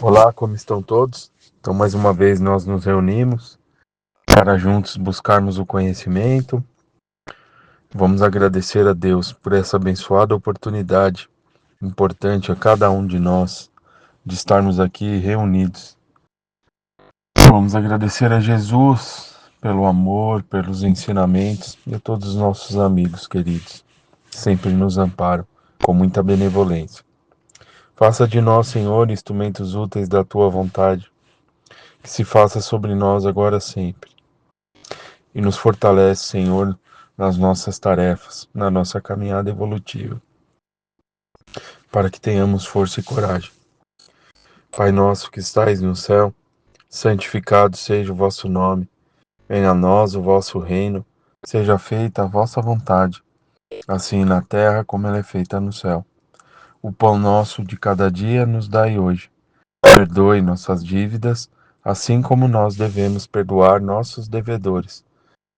Olá, como estão todos? Então, mais uma vez nós nos reunimos para juntos buscarmos o conhecimento. Vamos agradecer a Deus por essa abençoada oportunidade, importante a cada um de nós, de estarmos aqui reunidos. Vamos agradecer a Jesus pelo amor, pelos ensinamentos e a todos os nossos amigos queridos, que sempre nos amparam com muita benevolência. Faça de nós, Senhor, instrumentos úteis da Tua vontade, que se faça sobre nós agora sempre. E nos fortalece, Senhor, nas nossas tarefas, na nossa caminhada evolutiva, para que tenhamos força e coragem. Pai nosso que estais no céu, santificado seja o vosso nome. Venha a nós o vosso reino. Seja feita a vossa vontade, assim na terra como ela é feita no céu. O pão nosso de cada dia nos dai hoje. Perdoe nossas dívidas, assim como nós devemos perdoar nossos devedores.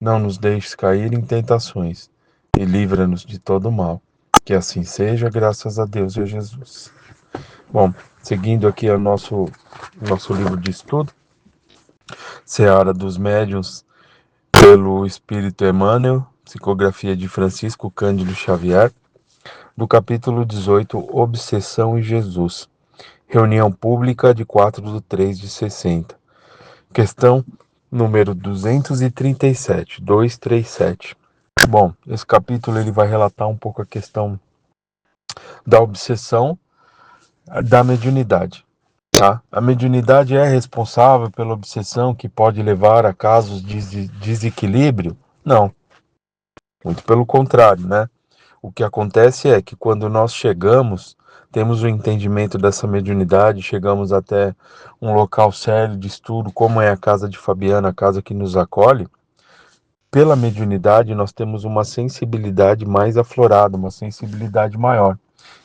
Não nos deixes cair em tentações e livra-nos de todo mal. Que assim seja, graças a Deus e a Jesus. Bom, seguindo aqui o nosso livro de estudo, Seara dos Médiuns, pelo Espírito Emmanuel, psicografia de Francisco Cândido Xavier, do capítulo 18, Obsessão e Jesus. Reunião pública de 4/3/60. Questão número 237, 237. Bom, esse capítulo ele vai relatar um pouco a questão da obsessão da mediunidade. Tá? A mediunidade é responsável pela obsessão que pode levar a casos de desequilíbrio? Não, muito pelo contrário, né? O que acontece é que quando nós chegamos, temos o entendimento dessa mediunidade, chegamos até um local sério de estudo, como é a casa de Fabiana, a casa que nos acolhe. Pela mediunidade, nós temos uma sensibilidade mais aflorada, uma sensibilidade maior.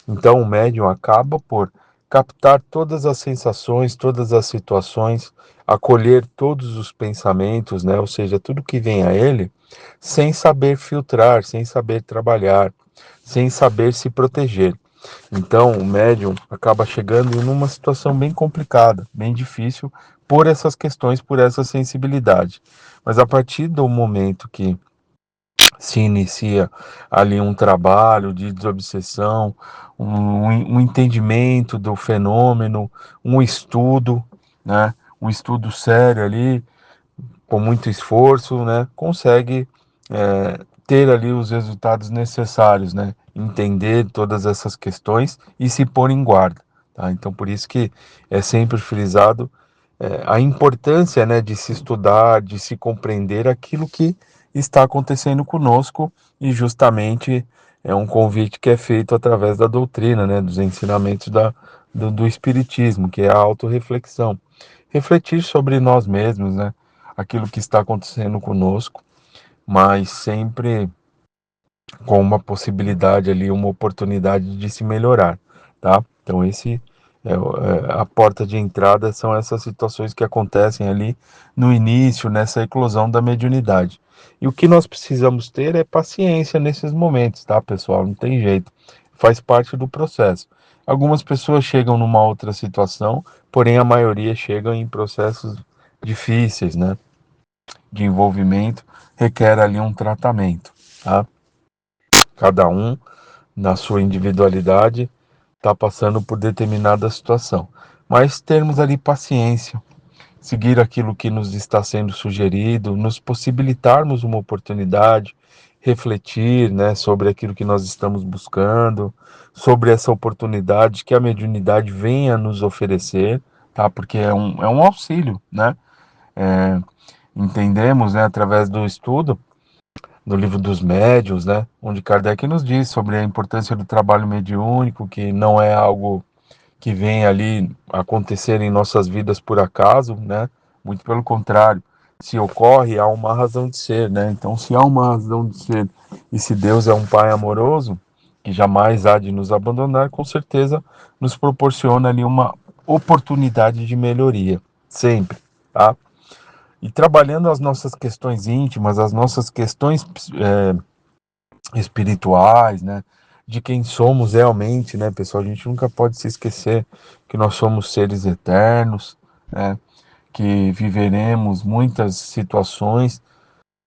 Então, o médium acaba por captar todas as sensações, todas as situações, acolher todos os pensamentos, né? Ou seja, tudo que vem a ele, sem saber filtrar, sem saber trabalhar, sem saber se proteger. Então, o médium acaba chegando em uma situação bem complicada, bem difícil, por essas questões, por essa sensibilidade. Mas a partir do momento que se inicia ali um trabalho de desobsessão, um entendimento do fenômeno, um estudo, né? Um estudo sério ali, com muito esforço, né? Consegue ter ali os resultados necessários, né? Entender todas essas questões e se pôr em guarda, tá? Então, por isso que é sempre frisado a importância, né, de se estudar, de se compreender aquilo que está acontecendo conosco e justamente é um convite que é feito através da doutrina, né, dos ensinamentos do Espiritismo, que é a autorreflexão. Refletir sobre nós mesmos, né, aquilo que está acontecendo conosco, mas sempre com uma possibilidade ali, uma oportunidade de se melhorar, tá? Então esse a porta de entrada são essas situações que acontecem ali no início, nessa eclosão da mediunidade. E o que nós precisamos ter é paciência nesses momentos, tá, pessoal? Não tem jeito. Faz parte do processo. Algumas pessoas chegam numa outra situação, porém a maioria chega em processos difíceis, né? De envolvimento, requer ali um tratamento, tá? Cada um, na sua individualidade, está passando por determinada situação. Mas termos ali paciência, seguir aquilo que nos está sendo sugerido, nos possibilitarmos uma oportunidade, refletir, né, sobre aquilo que nós estamos buscando, sobre essa oportunidade que a mediunidade vem a nos oferecer, tá? Porque é um auxílio, né? É, entendemos, né, através do estudo, no livro dos médiuns, né, onde Kardec nos diz sobre a importância do trabalho mediúnico, que não é algo que vem ali acontecer em nossas vidas por acaso, né? Muito pelo contrário, se ocorre, há uma razão de ser, né? Então, se há uma razão de ser e se Deus é um Pai amoroso, que jamais há de nos abandonar, com certeza nos proporciona ali uma oportunidade de melhoria, sempre, tá? E trabalhando as nossas questões íntimas, as nossas questões espirituais, né? de quem somos realmente, né, pessoal? A gente nunca pode se esquecer que nós somos seres eternos, né? Que viveremos muitas situações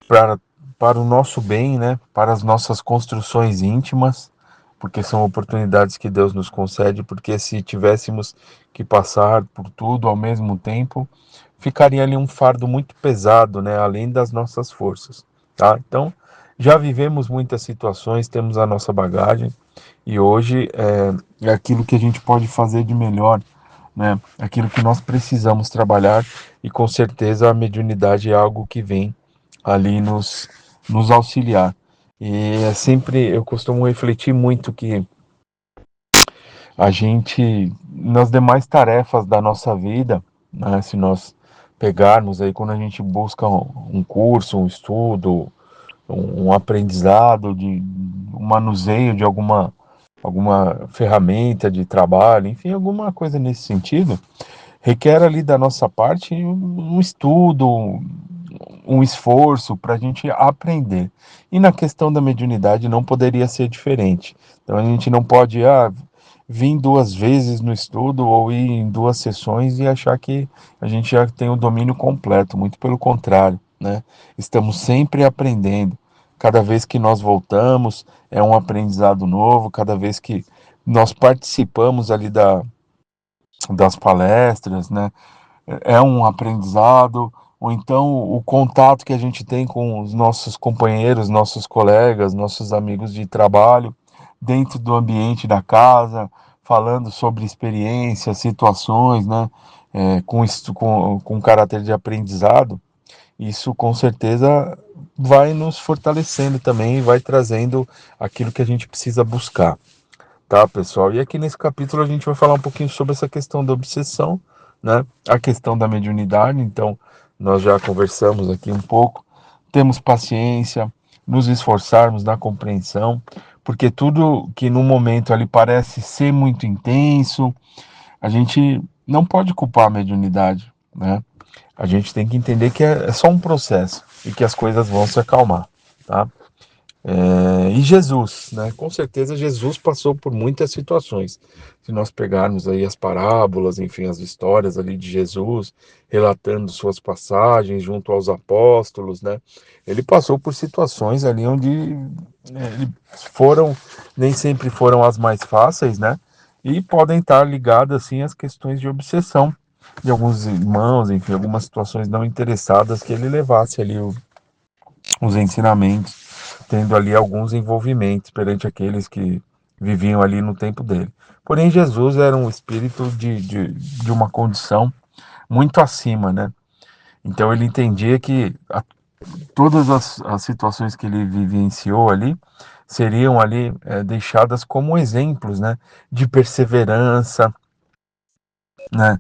para, para o nosso bem, né? Para as nossas construções íntimas, porque são oportunidades que Deus nos concede, porque se tivéssemos que passar por tudo ao mesmo tempo, ficaria ali um fardo muito pesado, né? Além das nossas forças, tá? Então, já vivemos muitas situações, temos a nossa bagagem, e hoje é aquilo que a gente pode fazer de melhor, né? Aquilo que nós precisamos trabalhar, e com certeza a mediunidade é algo que vem ali nos auxiliar. E é sempre, eu costumo refletir muito que a gente, nas demais tarefas da nossa vida, né, se nós pegarmos aí, quando a gente busca um curso, um estudo, um aprendizado, um manuseio de alguma ferramenta de trabalho, enfim, alguma coisa nesse sentido, requer ali da nossa parte um estudo, um esforço para a gente aprender. E na questão da mediunidade não poderia ser diferente. Então a gente não pode vir duas vezes no estudo ou ir em duas sessões e achar que a gente já tem o domínio completo. Muito pelo contrário, né? Estamos sempre aprendendo. Cada vez que nós voltamos é um aprendizado novo. Cada vez que nós participamos ali das palestras, né? É um aprendizado, ou então o contato que a gente tem com os nossos companheiros, nossos colegas, nossos amigos de trabalho, dentro do ambiente da casa, falando sobre experiências, situações, né, com caráter de aprendizado, isso com certeza vai nos fortalecendo também e vai trazendo aquilo que a gente precisa buscar. Tá, pessoal? E aqui nesse capítulo a gente vai falar um pouquinho sobre essa questão da obsessão, né? A questão da mediunidade. Então, nós já conversamos aqui um pouco. Temos paciência, nos esforçarmos na compreensão, porque tudo que no momento ali parece ser muito intenso, a gente não pode culpar a mediunidade, né? A gente tem que entender que é só um processo e que as coisas vão se acalmar, tá? E Jesus, né? Com certeza Jesus passou por muitas situações. Se nós pegarmos aí as parábolas, enfim, as histórias ali de Jesus, relatando suas passagens junto aos apóstolos, né? Ele passou por situações ali onde foram, nem sempre foram as mais fáceis, né? E podem estar ligadas, assim, às questões de obsessão de alguns irmãos, enfim, algumas situações não interessadas que ele levasse ali os ensinamentos, tendo ali alguns envolvimentos perante aqueles que viviam ali no tempo dele. Porém, Jesus era um espírito de uma condição muito acima, né? Então ele entendia que todas as situações que ele vivenciou ali seriam ali deixadas como exemplos, né? De perseverança, né?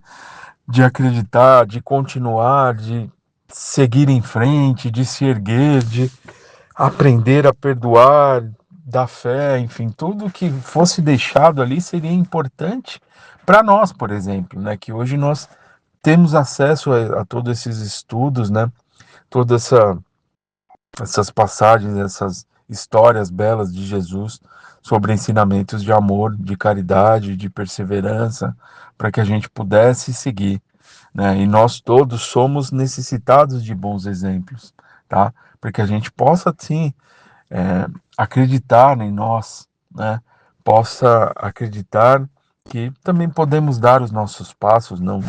De acreditar, de continuar, de seguir em frente, de se erguer, de aprender a perdoar, da fé, enfim, tudo que fosse deixado ali seria importante para nós, por exemplo, né? Que hoje nós temos acesso a todos esses estudos, né? Todas essas passagens, essas histórias belas de Jesus sobre ensinamentos de amor, de caridade, de perseverança, para que a gente pudesse seguir, né? E nós todos somos necessitados de bons exemplos, tá? Para que a gente possa, sim, acreditar em nós, né? Possa acreditar que também podemos dar os nossos passos, não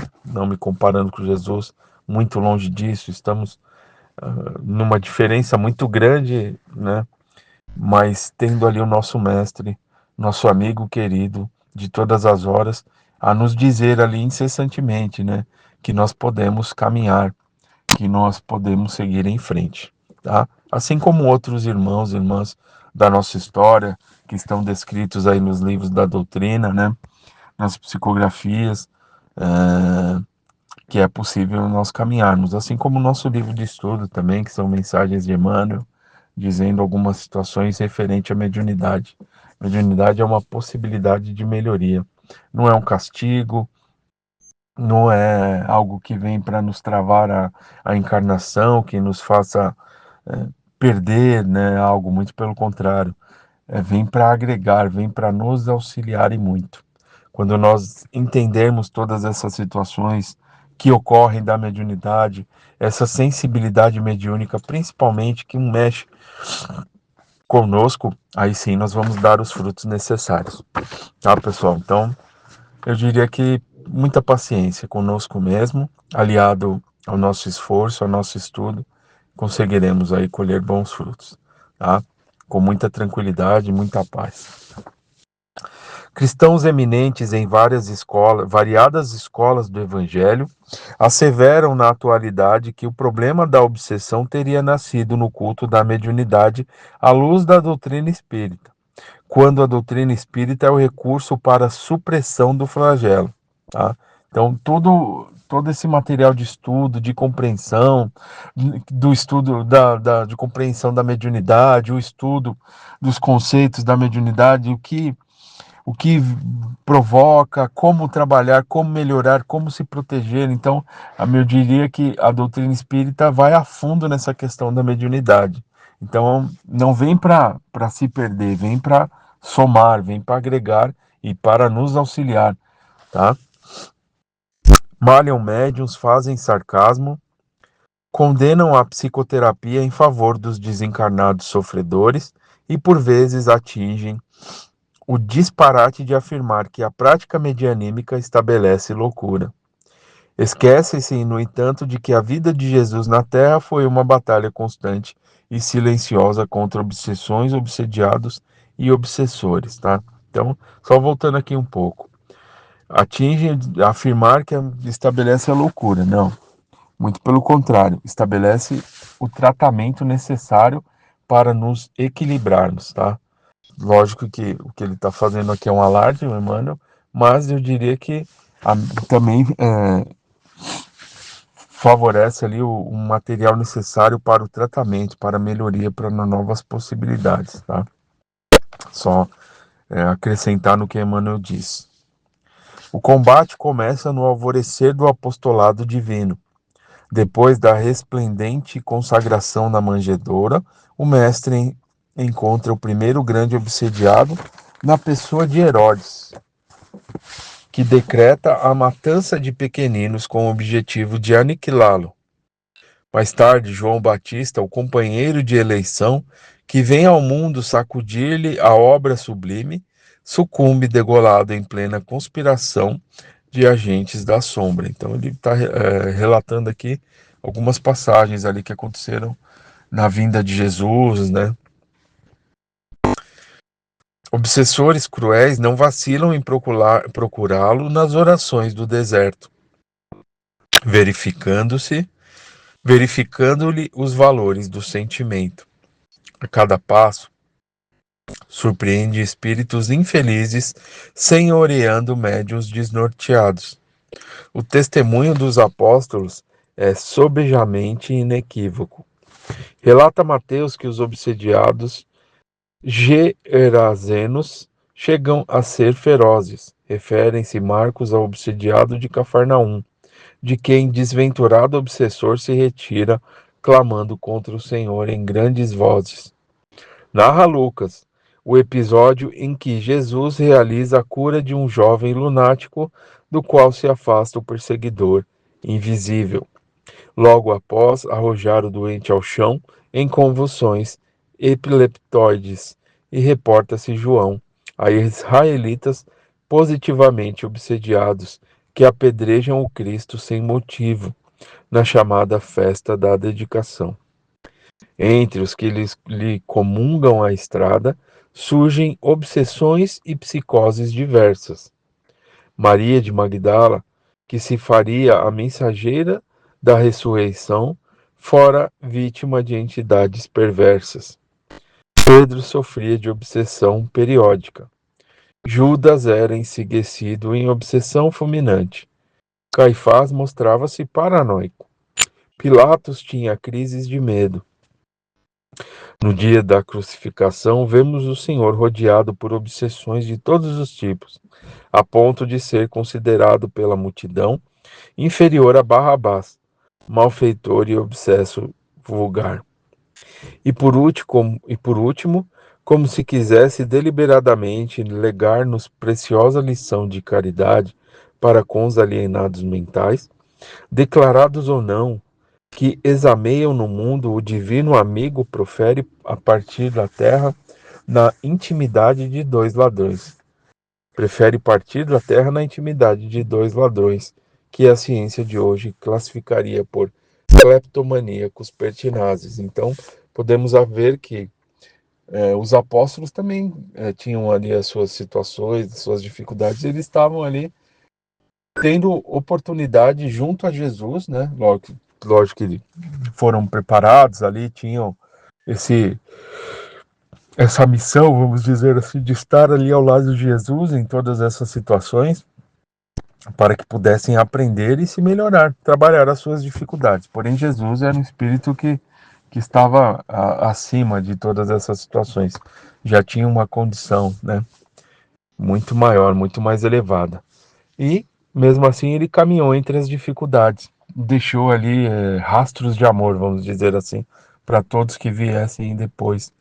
me comparando com Jesus, muito longe disso, estamos numa diferença muito grande, né? Mas tendo ali o nosso mestre, nosso amigo querido de todas as horas, a nos dizer ali incessantemente, né? Que nós podemos caminhar, que nós podemos seguir em frente, tá? Assim como outros irmãos e irmãs da nossa história, que estão descritos aí nos livros da doutrina, né? Nas psicografias, que é possível nós caminharmos, assim como o nosso livro de estudo também, que são mensagens de Emmanuel, dizendo algumas situações referente à mediunidade. Mediunidade é uma possibilidade de melhoria, não é um castigo, não é algo que vem para nos travar a encarnação, que nos faça perder, né, algo, muito pelo contrário. vem para agregar, vem para nos auxiliar e muito. Quando nós entendermos todas essas situações que ocorrem da mediunidade, essa sensibilidade mediúnica, principalmente que mexe conosco, aí sim nós vamos dar os frutos necessários. Tá, pessoal? Então, eu diria que muita paciência conosco mesmo, aliado ao nosso esforço, ao nosso estudo, conseguiremos aí colher bons frutos, tá? Com muita tranquilidade e muita paz. Cristãos eminentes em variadas escolas do Evangelho, asseveram na atualidade que o problema da obsessão teria nascido no culto da mediunidade à luz da doutrina espírita, quando a doutrina espírita é o recurso para a supressão do flagelo. Tá? Então, todo esse material de estudo, de compreensão, do estudo de compreensão da mediunidade, o estudo dos conceitos da mediunidade, o que provoca, como trabalhar, como melhorar, como se proteger. Então, eu diria que a doutrina espírita vai a fundo nessa questão da mediunidade. Então, não vem para se perder, vem para somar, vem para agregar e para nos auxiliar, tá? Malham médiuns, fazem sarcasmo, condenam a psicoterapia em favor dos desencarnados sofredores e, por vezes, atingem o disparate de afirmar que a prática medianímica estabelece loucura. Esquece-se, no entanto, de que a vida de Jesus na Terra foi uma batalha constante e silenciosa contra obsessões, obsediados e obsessores, tá? Então, só voltando aqui um pouco. Atinge afirmar que estabelece a loucura. Não, muito pelo contrário, estabelece o tratamento necessário para nos equilibrarmos, tá? Lógico que o que ele está fazendo aqui é um alarde, o Emmanuel, mas eu diria que também favorece ali o material necessário para o tratamento, para a melhoria, para novas possibilidades, tá? Só acrescentar no que Emmanuel diz. O combate começa no alvorecer do apostolado divino. Depois da resplendente consagração na manjedoura, o mestre encontra o primeiro grande obsediado na pessoa de Herodes, que decreta a matança de pequeninos com o objetivo de aniquilá-lo. Mais tarde, João Batista, o companheiro de eleição, que vem ao mundo sacudir-lhe a obra sublime, sucumbe degolado em plena conspiração de agentes da sombra. Então ele está relatando aqui algumas passagens ali que aconteceram na vinda de Jesus, né? Obsessores cruéis não vacilam em procurá-lo nas orações do deserto, verificando-lhe os valores do sentimento. A cada passo, surpreende espíritos infelizes, senhoreando médiuns desnorteados. O testemunho dos apóstolos é sobejamente inequívoco. Relata Mateus que os obsediados gerazenos chegam a ser ferozes. Referem-se Marcos ao obsediado de Cafarnaum, de quem desventurado obsessor se retira, clamando contra o Senhor em grandes vozes. Narra Lucas o episódio em que Jesus realiza a cura de um jovem lunático, do qual se afasta o perseguidor invisível. Logo após arrojar o doente ao chão em convulsões epileptoides, e reporta-se João a israelitas positivamente obsediados que apedrejam o Cristo sem motivo, na chamada festa da dedicação. Entre os que lhe comungam a estrada, surgem obsessões e psicoses diversas. Maria de Magdala, que se faria a mensageira da ressurreição, fora vítima de entidades perversas. Pedro sofria de obsessão periódica. Judas era enseguecido em obsessão fulminante. Caifás mostrava-se paranoico. Pilatos tinha crises de medo. No dia da crucificação, vemos o Senhor rodeado por obsessões de todos os tipos, a ponto de ser considerado pela multidão inferior a Barrabás, malfeitor e obsesso vulgar. E por último, como se quisesse deliberadamente legar-nos preciosa lição de caridade para com os alienados mentais, declarados ou não, que exameiam no mundo o divino amigo profere a partir da terra na intimidade de dois ladrões. Prefere partir da terra na intimidade de dois ladrões, que a ciência de hoje classificaria por cleptomaníacos pertinazes. Então, podemos ver que os apóstolos também tinham ali as suas situações, as suas dificuldades, eles estavam ali tendo oportunidade junto a Jesus, né? Lógico que foram preparados ali, tinham esse essa missão, vamos dizer assim, de estar ali ao lado de Jesus em todas essas situações, para que pudessem aprender e se melhorar, trabalhar as suas dificuldades. Porém, Jesus era um espírito que estava acima de todas essas situações, já tinha uma condição, né, muito maior, muito mais elevada. E, mesmo assim, ele caminhou entre as dificuldades, deixou ali rastros de amor, vamos dizer assim, para todos que viessem depois,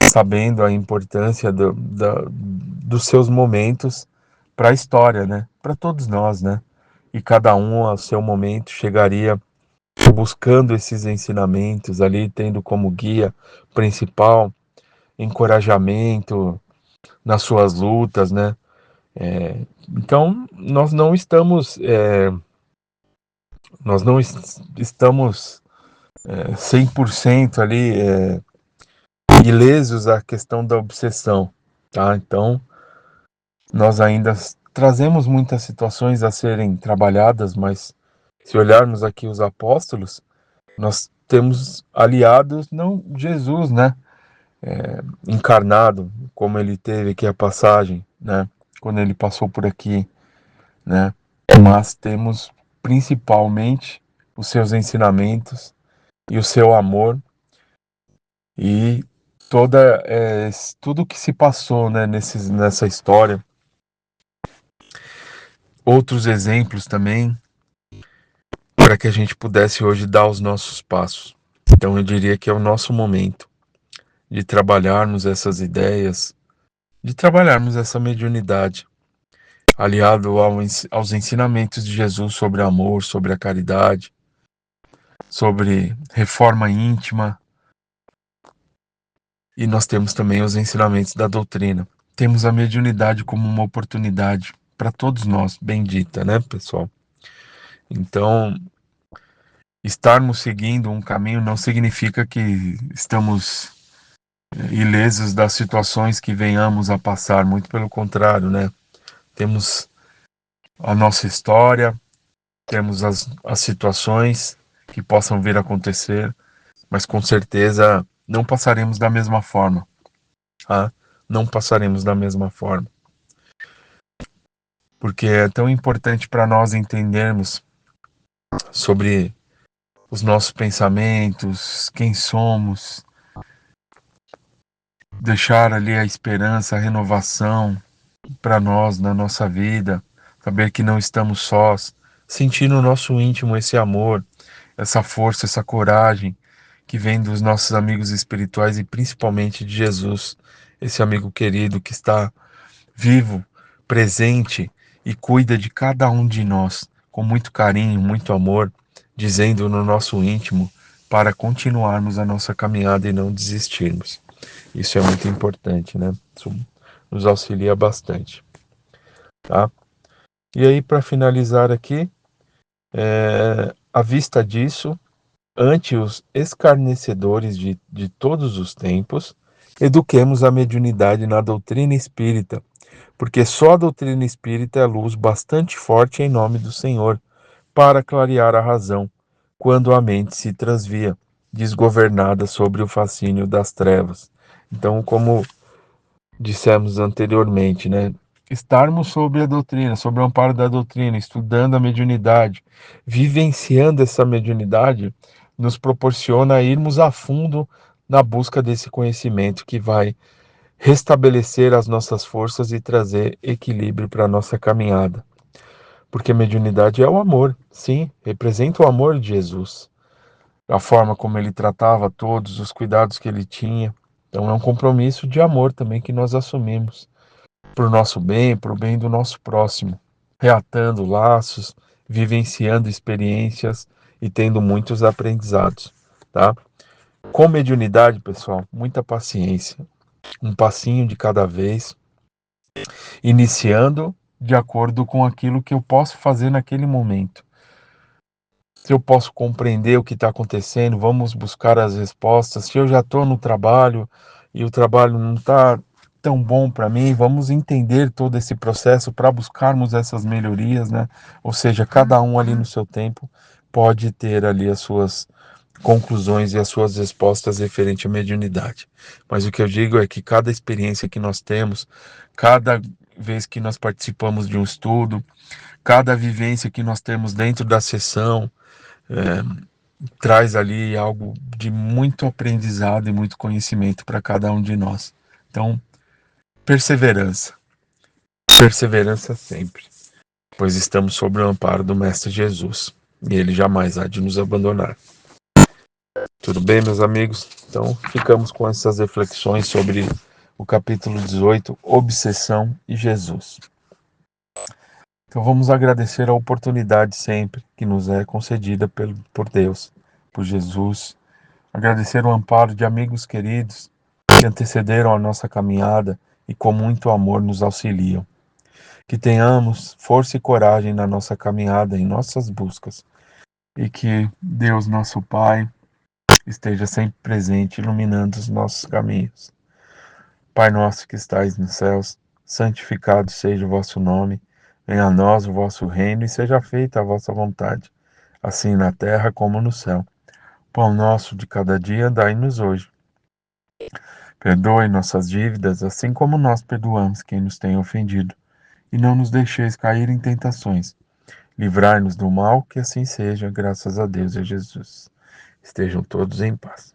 sabendo a importância dos seus momentos para a história, né? Para todos nós, né? E cada um ao seu momento chegaria buscando esses ensinamentos ali, tendo como guia principal encorajamento nas suas lutas, né? Então nós não estamos 100% ali ilesos à questão da obsessão, tá? Então nós ainda trazemos muitas situações a serem trabalhadas, mas se olharmos aqui os apóstolos, nós temos aliados, não Jesus, né? Encarnado, como ele teve aqui a passagem, né? Quando ele passou por aqui, né? Mas temos principalmente os seus ensinamentos e o seu amor e tudo que se passou, né? Nessa história. Outros exemplos também para que a gente pudesse hoje dar os nossos passos. Então eu diria que é o nosso momento de trabalharmos essas ideias, de trabalharmos essa mediunidade, aliado aos ensinamentos de Jesus sobre amor, sobre a caridade, sobre reforma íntima, e nós temos também os ensinamentos da doutrina. Temos a mediunidade como uma oportunidade para todos nós, bendita, né, pessoal? Então, estarmos seguindo um caminho não significa que estamos ilesos das situações que venhamos a passar, muito pelo contrário, né? Temos a nossa história, temos as situações que possam vir a acontecer, mas com certeza não passaremos da mesma forma, tá? Não passaremos da mesma forma. Porque é tão importante para nós entendermos sobre os nossos pensamentos, quem somos, deixar ali a esperança, a renovação para nós na nossa vida, saber que não estamos sós, sentir no nosso íntimo esse amor, essa força, essa coragem que vem dos nossos amigos espirituais e principalmente de Jesus, esse amigo querido que está vivo, presente e cuida de cada um de nós com muito carinho, muito amor, dizendo no nosso íntimo para continuarmos a nossa caminhada e não desistirmos. Isso é muito importante, né? Isso nos auxilia bastante, tá? E aí, para finalizar aqui, à vista disso, ante os escarnecedores de todos os tempos, eduquemos a mediunidade na doutrina espírita, porque só a doutrina espírita é luz bastante forte em nome do Senhor, para clarear a razão, quando a mente se transvia, desgovernada sobre o fascínio das trevas. Então, como dissemos anteriormente, né? Estarmos sobre a doutrina, sobre o amparo da doutrina, estudando a mediunidade, vivenciando essa mediunidade, nos proporciona irmos a fundo na busca desse conhecimento que vai restabelecer as nossas forças e trazer equilíbrio para a nossa caminhada. Porque a mediunidade é o amor, sim, representa o amor de Jesus. A forma como ele tratava todos, os cuidados que ele tinha, Então é um compromisso de amor também que nós assumimos para o nosso bem, para o bem do nosso próximo, reatando laços, vivenciando experiências e tendo muitos aprendizados, tá? Com mediunidade, pessoal, muita paciência, um passinho de cada vez, iniciando de acordo com aquilo que eu posso fazer naquele momento. Se eu posso compreender o que está acontecendo, vamos buscar as respostas. Se eu já estou no trabalho e o trabalho não está tão bom para mim, vamos entender todo esse processo para buscarmos essas melhorias, né? Ou seja, cada um ali no seu tempo pode ter ali as suas conclusões e as suas respostas referente à mediunidade. Mas o que eu digo é que cada experiência que nós temos, cada vez que nós participamos de um estudo, cada vivência que nós temos dentro da sessão, traz ali algo de muito aprendizado e muito conhecimento para cada um de nós. Então, perseverança. Perseverança sempre, pois estamos sob o amparo do Mestre Jesus e ele jamais há de nos abandonar. Tudo bem, meus amigos? Então, ficamos com essas reflexões sobre o capítulo 18, Obsessão e Jesus. Então, vamos agradecer a oportunidade sempre que nos é concedida por Deus, por Jesus. Agradecer o amparo de amigos queridos que antecederam a nossa caminhada e com muito amor nos auxiliam. Que tenhamos força e coragem na nossa caminhada, em nossas buscas. E que Deus, nosso Pai, esteja sempre presente, iluminando os nossos caminhos. Pai nosso que estais nos céus, santificado seja o vosso nome. Venha a nós o vosso reino e seja feita a vossa vontade, assim na terra como no céu. Pão nosso de cada dia dai-nos hoje. Perdoe nossas dívidas, assim como nós perdoamos quem nos tem ofendido. E não nos deixeis cair em tentações. Livrai-nos do mal, que assim seja, graças a Deus e a Jesus. Estejam todos em paz.